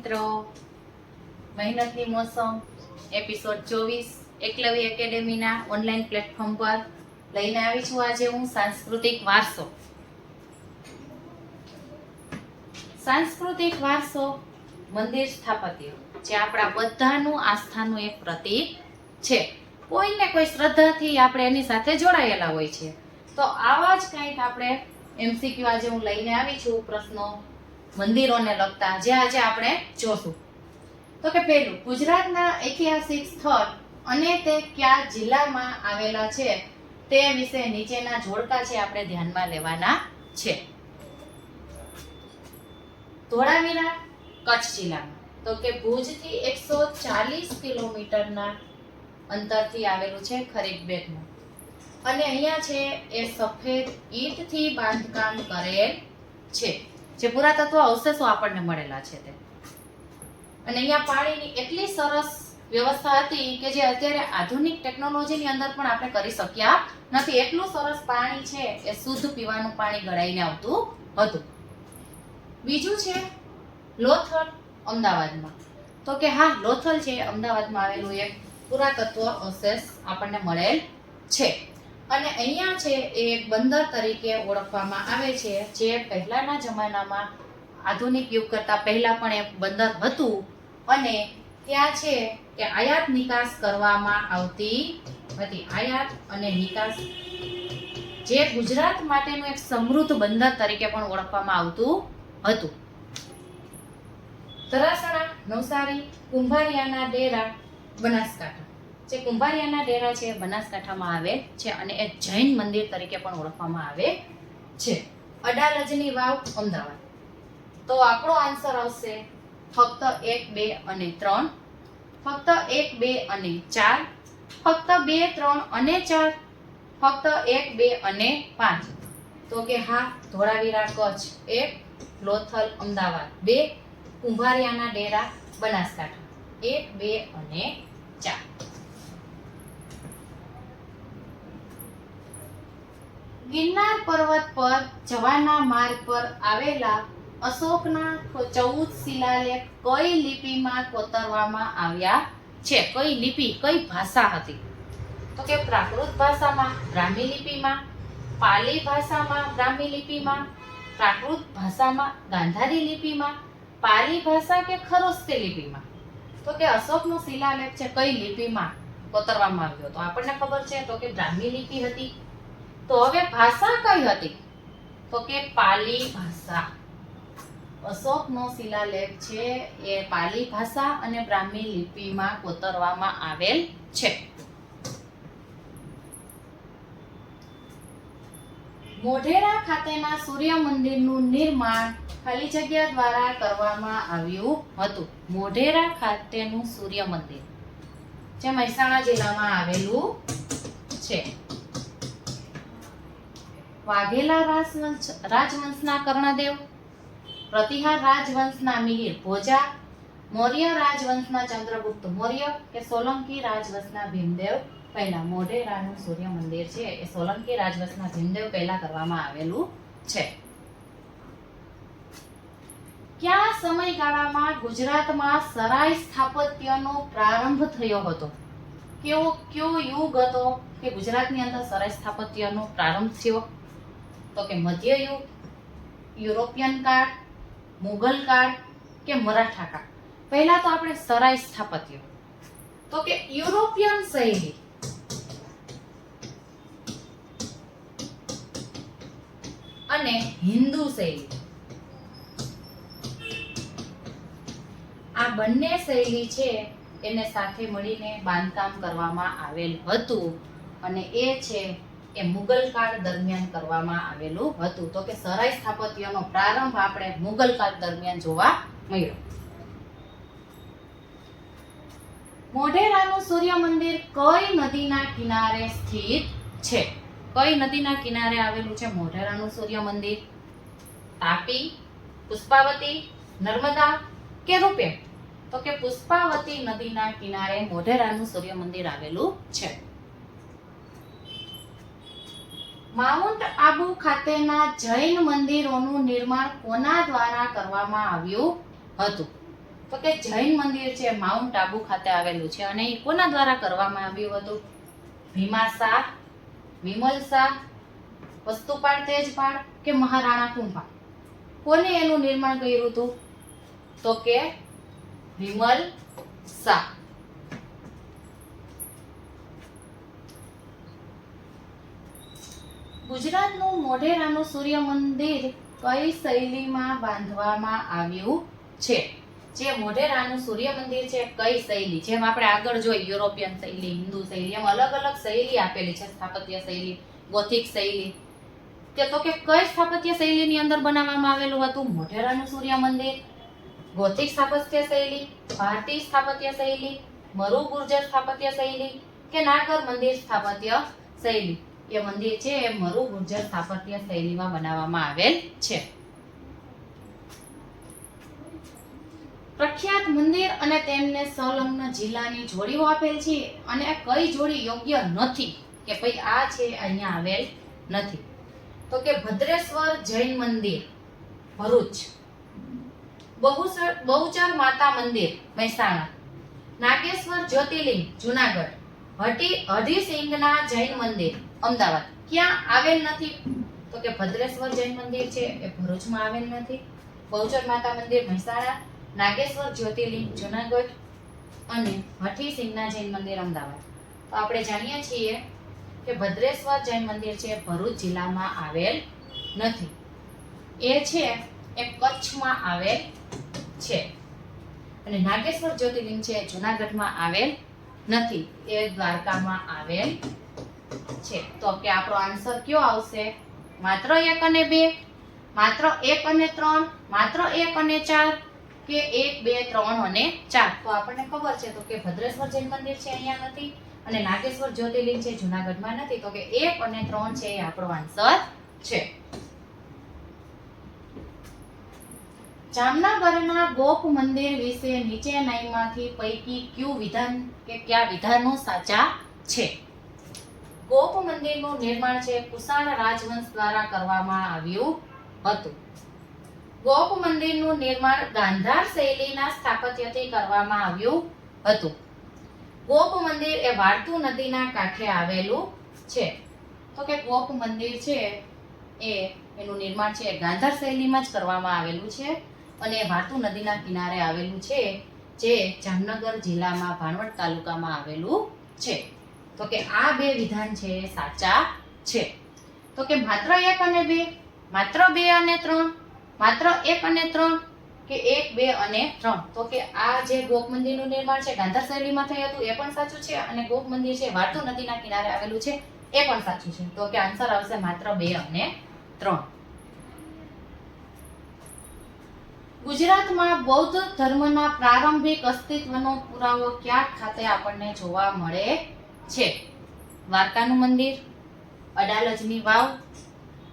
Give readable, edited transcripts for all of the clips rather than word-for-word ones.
મિત્રો, મહેનતની મોસમ episode 24 Eklavya એકેડેમીના online platform પર લઈને આવી છું. આજે હું સાંસ્કૃતિક વારસો મંદિર સ્થાપત્ય જે આપણા બધાનું આસ્થાનું એક પ્રતીક છે. કોઈને કોઈ શ્રદ્ધાથી આપણે એની સાથે જોડાયેલા હોય છે. તો આવા જ કંઈક આપણે એમસીક્યુ આજે હું લઈને આવી છું, પ્રશ્નો મંદિરોને લગતા, જે આજે આપણે જોશું. તો કે પહેલું, ગુજરાતના ઐતિહાસિક સ્થળ અને તે કયા જિલ્લામાં આવેલા છે તે વિશે નીચેના જોડકા છે આપણે ધ્યાનમાં લેવાના છે. ધોળાવીરા કચ્છ જિલ્લામાં, તો કે ભુજથી 140 કિલોમીટરના અંતરથી આવેલું છે ખરીકબેટમાં. અને અહીંયા છે એ સફેદ ઈંટથી બાંધકામ કરેલ છે, જે પુરાતત્વ અવશેષો આપણને મળેલા છે તે. અને અહીંયા પાણીની એટલી સરસ વ્યવસ્થા હતી કે જે અત્યારે આધુનિક ટેકનોલોજીની અંદર પણ આપણે કરી શક્યા નથી. એટલું સરસ પાણી છે એ શુદ્ધ પીવાનું પાણી ગળાઈને આવતું હતું. બીજું છે લોથલ અમદાવાદમાં, તો કે હા, લોથલ છે અમદાવાદમાં આવેલું એક પુરાતત્વ અવશેષ આપણને મળેલ છે. અને અહીંયા છે એ એક બંદર તરીકે ઓળખવામાં આવે છે, જે પહેલાના જમાનામાં આધુનિક યુગ કરતા પહેલા પણ એક બંદર હતું. અને ત્યાં છે એ આયાત નિકાસ કરવામાં આવતી હતી. આયાત અને નિકાસ, જે ગુજરાત માટેનું એક સમૃદ્ધ બંદર તરીકે પણ ઓળખવામાં આવતું હતું. ધરાસણા, નવસારી, કુંભારિયાના ડેરા, બનાસકાંઠા. જે કુંભારિયાના ડેરા છે બનાસકાંઠામાં આવે છે અને એ જૈન મંદિર તરીકે પણ ઓળખવામાં આવે છે. અડાલજની વાવ, અમદાવાદ. તો આપણો આન્સર આવશે ફક્ત 1, 2 અને 3, ફક્ત 1, 2 અને 4, ફક્ત 2, 3 અને 4, ફક્ત 1, 2 અને 5. તો કે હા, ધોળાવીરા કચ્છ 1, લોથલ અમદાવાદ 2, કુંભારિયાના ડેરા બનાસકાંઠા 1, 2 અને 4. ગિરનાર પર્વત પર જવાના માર્ગ પર આવેલા અશોકના 14 શિલાલેખ કઈ લિપિમાં કોતરવામાં આવ્યા છે? કઈ લિપિ, કઈ ભાષા હતી? તો કે પ્રાકૃત ભાષામાં, બ્રાહ્મી લિપિમાં, પાલી ભાષામાં, બ્રાહ્મી લિપિમાં, પ્રાકૃત ભાષામાં, ગાંધારી લિપિમાં, પાલી ભાષા કે ખરોષ્ઠી લિપિમાં. તો કે અશોકનો શિલાલેખ છે કઈ લિપિમાં કોતરવામાં આવ્યો? તો આપણને ખબર છે તો કે બ્રાહ્મી લિપિ હતી. તો હવે ભાષા કઈ હતી? તો કે પાલી ભાષા. અશોકનો શિલાલેખ છે એ પાલી ભાષા અને બ્રાહ્મી લિપિમાં કોતરવામાં આવેલ છે. મોઢેરા ખાતેના સૂર્ય મંદિરનું નિર્માણ ખાલી જગ્યા દ્વારા કરવામાં આવ્યું હતું. મોઢેરા ખાતેનું સૂર્ય મંદિર જે મહેસાણા જિલ્લામાં આવેલું છે. વાઘેલા રાજવંશના કર્ણદેવ, પ્રતિહાર રાજવંશના મિહિર ભોજા, મૌર્ય રાજવંશના ચંદ્રગુપ્ત મૌર્ય કે સોલંકી રાજવંશના ભીમદેવ પહેલા. મોઢેરાનું સૂર્ય મંદિર છે એ સોલંકી રાજવંશના ભીમદેવ પહેલા કરવામાં આવેલું છે. કયા સમયગાળામાં ગુજરાતમાં સરાય સ્થાપત્યનો પ્રારંભ થયો હતો? કયો યુગ હતો કે ગુજરાતની અંદર સરાય સ્થાપત્યનો પ્રારંભ થયો? તો કે મધ્ય યુગ, યુરોપિયન કાળ, મુઘલ કાળ કે મરાઠા કાળ? પહેલા તો આપણે સરાય સ્થાપત્ય, તો કે યુરોપિયન શૈલી અને હિન્દુ શૈલી, આ બંને શૈલી છે એને સાથે મળીને બાંધકામ કરવામાં આવેલ હતું. અને એ છે એ મુઘલ કાળ દરમિયાન કરવામાં આવેલું હતું. તો કે સરાય સ્થાપત્યનો પ્રારંભ આપણે મુઘલ કાળ દરમિયાન જોવા મળ્યો. મોઢેરાનું સૂર્ય મંદિર કઈ નદીના કિનારે સ્થિત છે? કઈ નદીના કિનારે આવેલું છે મોઢેરાનું સૂર્ય મંદિર? તાપી, પુષ્પાવતી, નર્મદા કે રૂપે? તો કે પુષ્પાવતી નદીના કિનારે મોઢેરાનું સૂર્ય મંદિર આવેલું છે. માઉન્ટ આબુ ખાતેના જૈન મંદિરોનું નિર્માણ કોના દ્વારા કરવામાં આવ્યું હતું? તો કે જૈન મંદિર છે માઉન્ટ આબુ ખાતે આવેલું છે અને એ કોના દ્વારા કરવામાં આવ્યું હતું? ભીમા શાહ, વિમલ શાહ, વસ્તુપાળ તેજપાળ કે મહારાણા કુંભા? કોને એનું નિર્માણ કર્યું હતું? તો કે વિમલ શાહ. ગુજરાતનું મોઢેરાનું સૂર્ય મંદિર કઈ શૈલીમાં બાંધવામાં આવ્યું છે? જે મોઢેરાનું સૂર્ય મંદિર છે કઈ શૈલી, જેમ આપણે આગળ જોઈ યુરોપિયન શૈલી, હિન્દુ શૈલી, એમ અલગ અલગ શૈલી આપેલી છે, સ્થાપત્ય શૈલી, ગોથિક શૈલી. તો કે કઈ સ્થાપત્ય શૈલીની અંદર બનાવવામાં આવેલું હતું મોઢેરાનું સૂર્ય મંદિર? ગોથિક સ્થાપત્ય શૈલી, ભારતીય સ્થાપત્ય શૈલી, મરુ ગુર્જર સ્થાપત્ય શૈલી કે નાગર મંદિર સ્થાપત્ય શૈલી? એ મંદિર છે એ મરુ ગુર્જર સ્થાપત્ય શૈલીમાં બનાવવામાં આવેલ છે. પ્રખ્યાત મંદિર અને તેમને સંલગ્ન જિલ્લાની જોડીઓ આપેલ છે અને કઈ જોડી યોગ્ય નથી કે ભાઈ આ છે અહીંયા આવેલ નથી? તો કે ભદ્રેશ્વર જૈન મંદિર ભરૂચ, બહુચર માતા મંદિર મહેસાણા, નાગેશ્વર જ્યોતિર્લિંગ જુનાગઢ, હરિસિંગના જૈન મંદિર અમદાવાદ ક્યાં આવેલ નથી? તો કે ભદ્રેશ્વર જૈન મંદિર છે એ ભરૂચમાં આવેલ નથી, બહુચર માતા મંદિર મહેસાણા, નાગેશ્વર જ્યોતિર્લિંગ જુનાગઢ અને હઠીસિંગના જૈન મંદિર અમદાવાદ. તો આપણે જાણીએ છીએ કે ભદ્રેશ્વર જૈન મંદિર છે ભરૂચ જિલ્લામાં આવેલ નથી. એ છે એ કચ્છમાં આવેલ છે. અને નાગેશ્વર જ્યોતિર્લિંગ છે જુનાગઢમાં આવેલ નથી, એ દ્વારકામાં આવેલ છે. તો કે આપણો આન્સર કયો આવશે? માત્ર 1 અને 2, માત્ર 1 અને 3, માત્ર 1 અને 4 કે 1, 2, 3 અને 4? તો આપણને ખબર છે તો કે ભદ્રેશ્વર જૈન મંદિર છે અહીંયા નથી અને નાગેશ્વર જ્યોતિર્લિંગ છે જુનાગઢમાં નથી. તો કે 1 અને 3 છે એ આપણો આન્સર છે. જામનગરના ગોપ મંદિર વિશે નીચેનામાંથી પૈકી કયા વિધાનો સાચા છે? ગોપ મંદિરનું નિર્માણ છે કુષાણ રાજવંશ દ્વારા કરવામાં આવ્યું હતું. ગોપ મંદિરનું નિર્માણ ગાંધાર શૈલીના સ્થાપત્યથી કરવામાં આવ્યું હતું. ગોપ મંદિર એ વાળતુ નદીના કાંઠે આવેલું છે. તો કે ગોપ મંદિર છે એનું નિર્માણ છે ગાંધાર શૈલીમાં જ કરવામાં આવેલું છે અને વાળતુ નદીના કિનારે આવેલું છે, જે જામનગર જિલ્લામાં ભાણવડ તાલુકામાં આવેલું છે. તો કે આ 2 વિધાન છે એ સાચા છે. તો કે માત્ર 1 અને 2, માત્ર 2 અને 3, માત્ર 1 અને 3 કે 1, 2 અને 3? તો કે આ જે ગોપ મંદિરનું નિર્માણ છે ગાંધાર શૈલીમાં થયું હતું એ પણ સાચું છે અને ગોપ મંદિર છે વાળતુ નદીના કિનારે આવેલું છે એ પણ સાચું છે. તો કે આન્સર આવશે માત્ર 2 અને 3. ગુજરાતમાં બૌદ્ધ ધર્મના પ્રારંભિક અસ્તિત્વનો પુરાવો ક્યાં ખાતે આપણને જોવા મળે છે? દ્વારકાનું મંદિર, અડાલજની વાવ,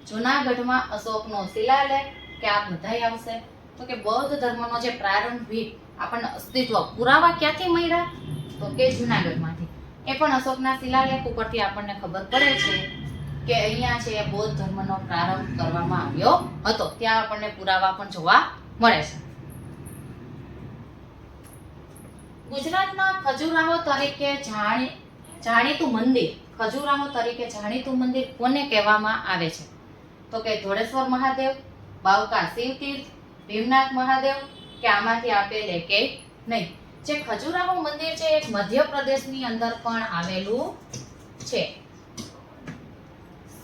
જૂનાગઢમાં અશોકનો શિલાલેખ કે આ બધાય આવશે? તો કે બૌદ્ધ ધર્મનો જે પ્રારંભિક આપણને અસ્તિત્વ પુરાવા ક્યાંથી મળ્યા? તો કે જૂનાગઢમાંથી. એ પણ અશોકના શિલાલેખ ઉપરથી આપણને ખબર પડે છે કે અહીંયા છે બૌદ્ધ ધર્મનો પ્રારંભ કરવામાં આવ્યો હતો. ત્યાં આપણને પુરાવા પણ જોવા મળે છે. ગુજરાતના ખજુરાહો તરીકે જાણીતું મંદિર કોને કહેવામાં આવે છે? તો કે ધોળેશ્વર મહાદેવ, બાવકા શિવતીર્થ, ભીમનાથ મહાદેવ કે આમાંથી આપેલ એકેય નહીં? જે ખજુરાહો મંદિર છે એ મધ્યપ્રદેશની અંદર પણ આવેલું છે.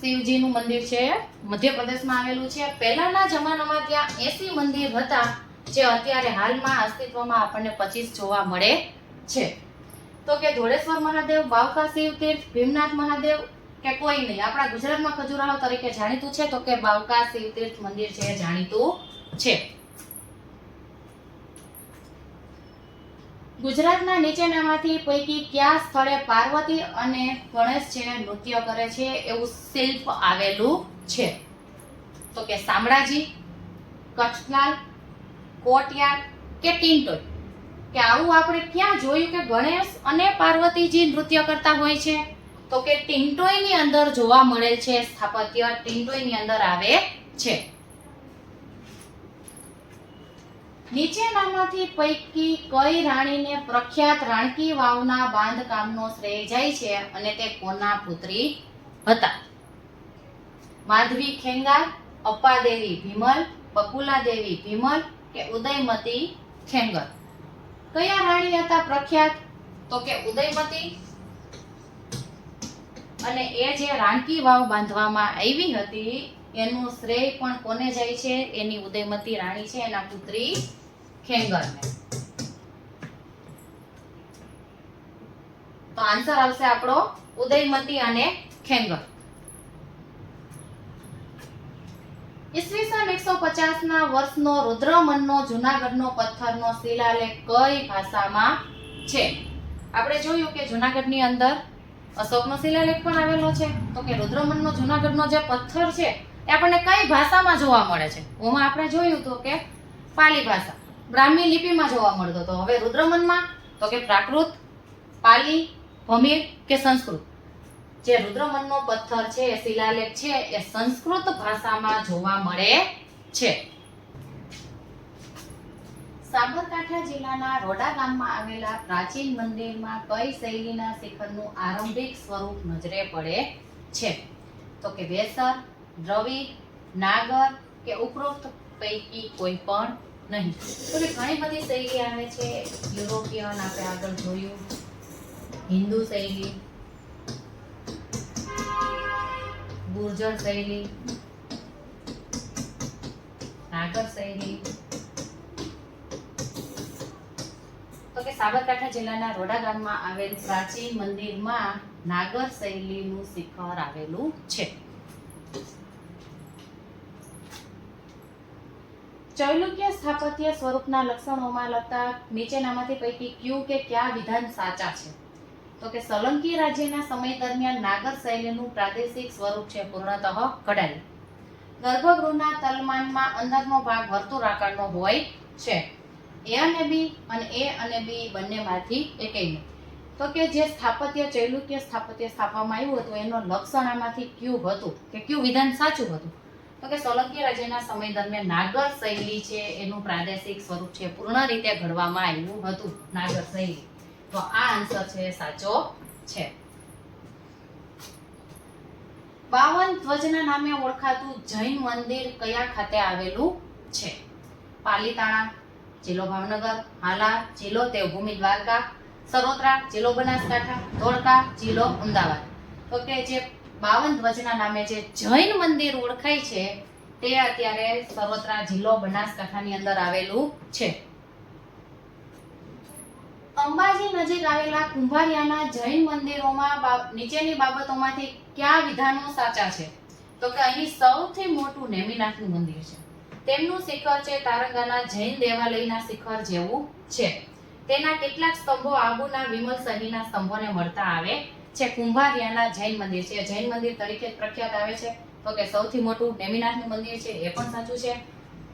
શિવજીનું મંદિર છે મધ્યપ્રદેશમાં આવેલું છે. પહેલાના જમાનામાં ત્યાં 80 મંદિર હતા, જે અત્યારે હાલમાં અસ્તિત્વમાં આપણને 25 જોવા મળે છે. તો કે ધોળેશ્વર મહાદેવ, બાવકા શિવતીર્થ, ભીમનાથ મહાદેવ કે કોઈ નહીં? આપણા ગુજરાતમાં ખજુરાહો તરીકે જાણીતું છે તો કે બાવકા શિવતીર્થ મંદિર છે જાણીતું છે. ગુજરાતના નીચેનામાંથી પૈકી કયા સ્થળે પાર્વતી અને ગણેશ છે નૃત્ય કરે છે એવું શિલ્પ આવેલું છે? તો કે શામળાજી, કચ્છલાલ, કોટયાર કે ટિન્ટોય? કે આવું આપણે ક્યાં જોયું કે ગણેશ અને પાર્વતીજી નૃત્ય કરતા હોય છે? તો કે ટિન્ટોયની અંદર જોવા મળેલ છે સ્થાપત્ય, ટિન્ટોયની અંદર આવે છે. નીચેનામાંથી પૈકી કઈ રાણીને પ્રખ્યાત રાણકી વાવના બાંધકામનો શ્રેય જાય છે અને તે કોના પુત્રી હતા? માધવી ખેંગાર, અપ્પાદેવી ભીમલ, બકુલાદેવી ભીમલ કે ઉદયમતી ખેંગર? કયા રાણી હતા પ્રખ્યાત? તો કે ઉદયમતી. અને એ જે રાણકી વાવ બાંધવામાં આવી હતી એનું શ્રેય પણ કોને જાય છે? એની ઉદયમતી રાણી છે એના પુત્રી ખેંગરને. તો આન્સર આવશે આપણો ઉદયમતી અને ખેંગર. ઈસવીસન 150 ના વર્ષનો રુદ્રમનનો જૂનાગઢનો પથ્થરનો શિલાલેખ કઈ ભાષામાં છે? આપણે જોયું કે જૂનાગઢની અંદર અશોકનો શિલાલેખ પણ આવેલો છે. તો કે રુદ્રમનનો જૂનાગઢનો જે પથ્થર છે એ આપણને કઈ ભાષામાં જોવા મળે છે? ઓમાં આપણે જોયું તો કે પાલી ભાષા, બ્રાહ્મી લિપિમાં જોવા મળતો હતો. હવે રુદ્રમનમાં તો કે પ્રાકૃત, પાલી, ભમીર કે સંસ્કૃત? જે રુદ્રમનનો પથ્થર છે એ શિલાલેખ છે એ સંસ્કૃત ભાષામાં જોવા મળે છે. સાબરકાંઠા જિલ્લાના રોડા ગામમાં આવેલા પ્રાચીન મંદિરમાં કઈ શૈલીના શિખરનું આરંભિક સ્વરૂપ નજરે પડે છે? તો કે વેસર, દ્રવિડ, નાગર કે ઉપરોક્ત પૈકી કોઈ પણ નહીં. તો કે ઘણી બધી શૈલી આવે છે. યુરોપિયન આપણે આગળ જોયું, હિન્દુ શૈલી, ગુર્જર શૈલી, નાગર શૈલી. તો કે સાબરકાંઠા જિલ્લાના રોડા ગામમાં આવેલ પ્રાચીન મંદિરમાં નાગર શૈલીનું શિખર આવેલું છે. ચૈલુક્ય સ્થાપત્ય સ્વરૂપના લક્ષણોમાં લગતા નીચેનામાંથી પૈકી ક્યુ કે કયા વિધાન સાચા છે? તો કે સોલંકી રાજ્યના સમય દરમિયાન નાગર શૈલીનું પ્રાદેશિક સ્વરૂપ છે પૂર્ણતઃ ઘડાયેલું. ગર્ભગૃહના તલમાનમાં અંદરનો ભાગ વર્તુળાકારનો હોય છે. એ અને બી બંનેમાંથી એકેય. તો કે જે સ્થાપત્ય ચૈલુક્ય સ્થાપત્ય સ્થાપવામાં આવ્યું હતું એનો લક્ષણ આમાંથી ક્યુ હતું કે ક્યુ વિધાન સાચું હતું? તો કે સોલંકી રાજ્યના સમય દરમિયાન નાગર શૈલી છે એનું પ્રાદેશિક સ્વરૂપ છે પૂર્ણ રીતે ઘડવામાં આવ્યું હતું નાગર શૈલી. તો આ આન્સર છે સાચો છે. 52 ધ્વજના નામે ઓળખાતું જૈન મંદિર કયા ખાતે આવેલું છે? પાલીતાણા, જિલ્લો ભાવનગર, હાલાર, જિલ્લો દેવભૂમિ દ્વારકા, સરોત્રા, જિલ્લો બનાસકાંઠા, ધોળકા, જિલ્લો અમદાવાદ? તો કે જે 52 ધ્વજના નામે જે જૈન મંદિર ઓળખાય છે તે અત્યારે સરોત્રા, જિલ્લો બનાસકાંઠાની અંદર આવેલું છે. અંબાજી નજીક આવેલા કુંભારિયાના જૈન મંદિરોમાં નીચેની બાબતોમાંથી કયા વિધાનો સાચા છે? તો કે અહીં સૌથી મોટું નેમિનાથનું મંદિર છે. તેમનું શિખર છે તારંગાના જૈન દેવાલયના શિખર જેવું છે. તેના કેટલાક સ્તંભો આબુના વિમલ સહીના સ્તંભોને મળતા આવે છે. કુંભારિયાના જૈન મંદિર છે જૈન મંદિર તરીકે પ્રખ્યાત આવે છે. તો કે સૌથી મોટું નેમિનાથનું મંદિર છે એ પણ સાચું છે.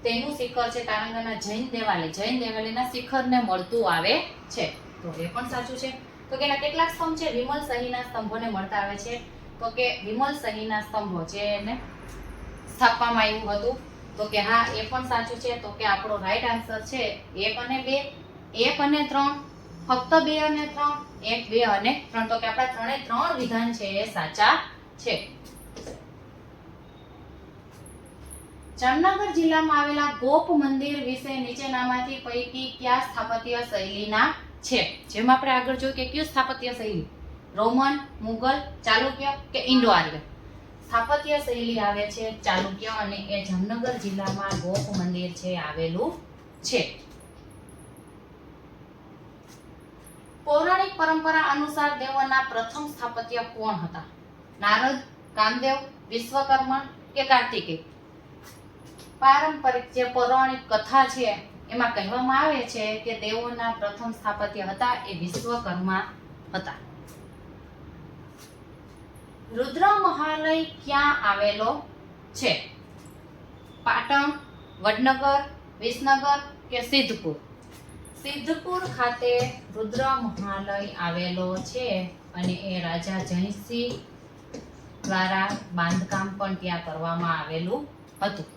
તેનું શિખર છે તારંગાના જૈન દેવાલયના શિખરને મળતું આવે છે. તો એ પણ સાચું છે. તો કે એના કેટલાક સ્તંભ છે વિમલ સહીના સ્તંભોને મળતા આવે છે. તો કે વિમલ સહીના સ્તંભો જે એને સ્થાપવામાં આવ્યું હતું. તો કે હા એ પણ સાચું છે. તો કે આપણો રાઈટ આન્સર છે 1 અને 2, 1 અને 3, ફક્ત 2 અને 3, 1, 2 અને 3. તો કે આપણા ત્રણે ત્રણ વિધાન છે એ સાચા છે. જામનગર જિલ્લામાં આવેલા ગોપ મંદિર વિશે નીચેનામાંથી પૈકી કયા સ્થાપત્ય શૈલીના છે? જેમ આપણે આગળ જોયું કે કયું સ્થાપત્ય શૈલી? રોમન, મુગલ, ચાલુક્ય કે ઇન્ડો આર્ય? સ્થાપત્ય શૈલી આવે છે ચાલુક્ય અને એ જામનગર જિલ્લામાં ગોપ મંદિર છે આવેલું છે. પૌરાણિક પરંપરા અનુસાર દેવોના પ્રથમ સ્થાપત્ય કોણ હતા? નારદ, કામદેવ, વિશ્વકર્મા કે કાર્તિકેય? પારંપરિક જે પૌરાણિક કથા છે એમાં કહેવામાં આવે છે કે દેવોના પ્રથમ સ્થાપત્ય હતા એ વિશ્વકર્મા હતા. રુદ્ર મહાલય ક્યાં આવેલો છે? પાટણ, વડનગર, વિસનગર કે સિદ્ધપુર? સિદ્ધપુર ખાતે રુદ્ર મહાલય આવેલો છે અને એ રાજા જયસિંહ દ્વારા બાંધકામ પણ ત્યાં કરવામાં આવેલું હતું.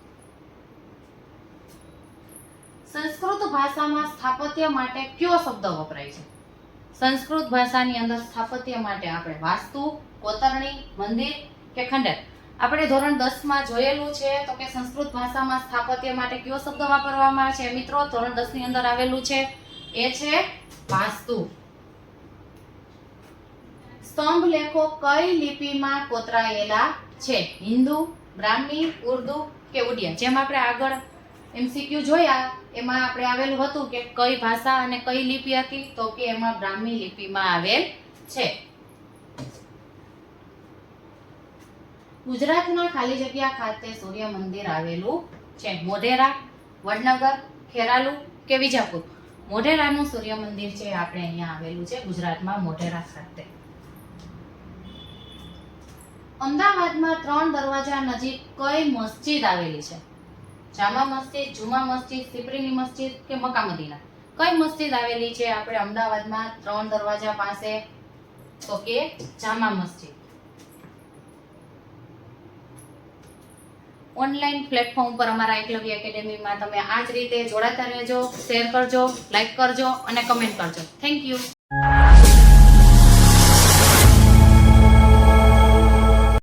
સંસ્કૃત ભાષામાં સ્થાપત્ય માટે કયો શબ્દ વપરાય છે? સંસ્કૃત ભાષાની અંદર સ્થાપત્ય માટે આપણે વાસ્તુ, કોતરણી, મંદિર કે ખંડેર. આપણે ધોરણ 10 માં જોયેલું છે તો કે સંસ્કૃત ભાષામાં સ્થાપત્ય માટે કયો શબ્દ વાપરવામાં આવે છે મિત્રો? ધોરણ 10 ની અંદર આવેલું છે એ છે વાસ્તુ. સ્તંભ લેખો કઈ લિપિમાં કોતરાયેલા છે? હિન્દુ, બ્રાહ્મી, ઉર્દુ કે ઉડિયા? જેમ આપણે આગળ MCQ જોયા એમાં આપણે આવેલું હતું કે કઈ ભાષા અને કઈ લિપિ હતી, તો કે એમાં બ્રાહ્મી લિપિમાં આવેલ છે. ગુજરાતના ખાલી જગ્યા ખાતે સૂર્ય મંદિર આવેલું છે. મોઢેરા, વડનગર, ખેરાલુ કે વિજાપુર? મોઢેરાનું સૂર્ય મંદિર છે આપણે અહીંયા આવેલું છે ગુજરાતમાં મોઢેરા ખાતે. અમદાવાદમાં 3 દરવાજા નજીક કઈ મસ્જિદ આવેલી છે? જામા મસ્જિદ, જુમા મસ્જિદ, સિપરીની મસ્જિદ કે મક્કા મદીના? કઈ મસ્જિદ આવેલી છે આપણે અમદાવાદમાં 3 દરવાજા પાસે? તો કે જામા મસ્જિદ. ઓનલાઈન પ્લેટફોર્મ પર અમારા એકલવ્ય એકેડેમીમાં તમે આ જ રીતે જોડાતા રહેજો, શેર કરજો, લાઈક કરજો અને કમેન્ટ કરજો. Thank you.